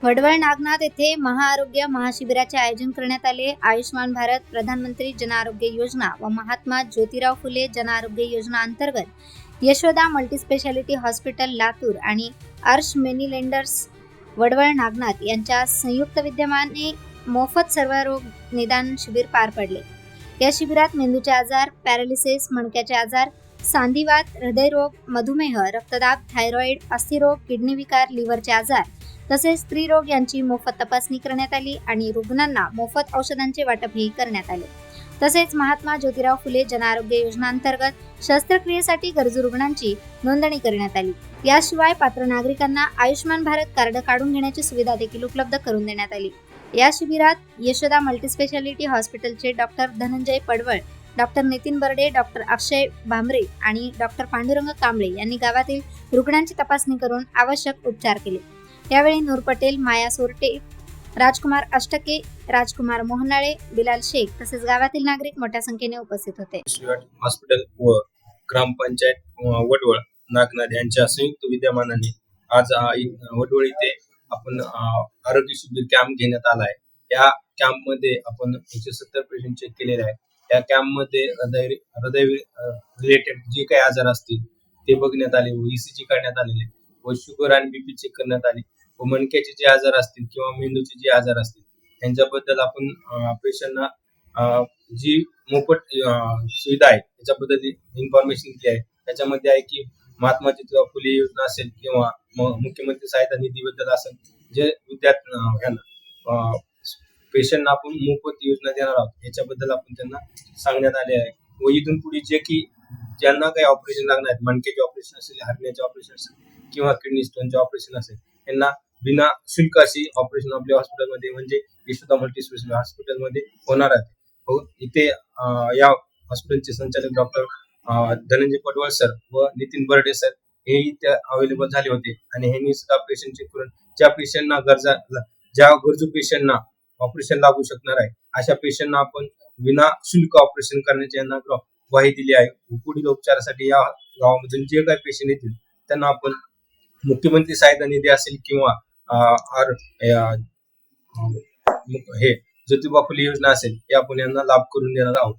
वडवळ नागनाथ येथे महाआरोग्य महाशिबिराचे आयोजन करण्यात आले। आयुष्मान भारत, प्रधानमंत्री जन आरोग्य योजना व महात्मा ज्योतिराव फुले जन आरोग्य योजना अंतर्गत यशोदा मल्टीस्पेशालिटी हॉस्पिटल लातूर आणि अर्श मेनीलेंडर्स वडवळ नागनाथ यांच्या संयुक्त विद्यमाने मोफत सर्वरोग निदान शिबिर पार पडले। या शिबिरात मेंदूचे आजार, पॅरालिसिस, मणक्याचे आजार, सांधिवात, हृदयरोग, मधुमेह, रक्तदाब, थायरॉइड, अस्थिरोग, किडनी विकार, लिव्हरचे आजार तसेच स्त्रीरोग यांची मोफत तपासणी करण्यात आली आणि रुग्णांना मोफत औषधांचे वाटपही करण्यात आले। तसेच महात्मा ज्योतिराव फुले जन आरोग्य योजना अंतर्गत शस्त्रक्रियेसाठी गरजू रुग्णांची नोंदणी करण्यात आली। याशिवाय पात्र नागरिकांना आयुष्मान भारत कार्ड काढून घेण्याची सुविधा देखील उपलब्ध करून देण्यात आली। या शिबिरात यशोदा मल्टीस्पेशालिटी हॉस्पिटलचे डॉक्टर धनंजय पडवळ, डॉक्टर नितीन बर्डे, डॉक्टर अक्षय भांबरे आणि डॉक्टर पांडुरंग कांबळे यांनी गावातील रुग्णांची तपासणी करून आवश्यक उपचार केले। यावेळी नूर पटेल, माया सोरटे, राजकुमार अष्टके, राजकुमार मोहनाळे, बिलाल शेख तसेच गावातील नागरिक मोठ्या संख्येने उपस्थित होते। हॉस्पिटल व ग्रामपंचायत वडवळ नागनाथ यांच्या संयुक्त विद्यमानाने आज वडवळ इथे आपण आरोग्य शिबिर कॅम्प घेण्यात आला आहे। या कॅम्प मध्ये आपण 170 पेशंट चेक केलेले आहे। या कॅम्प मध्ये हृदय रिलेटेड जे काही आजार असतील ते बघण्यात आले व ECG काढण्यात आलेले व शुगर आणि BP चेक करण्यात आले व मणक्याचे जे आजार असतील किंवा मेंदूचे जे आजार असतील त्यांच्याबद्दल आपण पेशंटना जी मोफत सुविधा आहे त्याच्याबद्दल इन्फॉर्मेशन दिली आहे। त्याच्यामध्ये आहे की महात्मा ज्योतिराव फुले योजना असेल किंवा मुख्यमंत्री सहायता निधीबद्दल असेल, जे विद्यार्थ्यांना पेशंटना आपण मोफत योजना देणार आहोत याच्याबद्दल आपण त्यांना सांगण्यात आले आहे। व इथून पुढे जे की ज्यांना काही ऑपरेशन लागणार आहेत, मणक्याचे ऑपरेशन असेल, हरण्याचे ऑपरेशन असेल किंवा किडनी स्टोनचे ऑपरेशन असेल, त्यांना बिना शुल्क अशी ऑपरेशन आपल्या हॉस्पिटलमध्ये म्हणजे यशोदा मल्टीस्पेशालिटी हॉस्पिटलमध्ये होणार आहे। इथे या हॉस्पिटलचे संचालक डॉक्टर धनंजय पडवळ सर व नितीन बर्डे सर हे इथे अवेलेबल झाले होते आणि ह्यांनी सुद्धा पेशंट चेक करून ज्या गरजू पेशंटना ऑपरेशन लागू शकणार आहे अशा पेशंटना आपण विना शुल्क ऑपरेशन करण्याची यांना ग्वाही दिली आहे। पुढील उपचारासाठी या गावामधून जे काही पेशंट येतील त्यांना आपण मुख्यमंत्री सहायता निधी असेल किंवा हे ज्योतिबा फुले योजना असेल या आपण यांना लाभ करून देणार आहोत।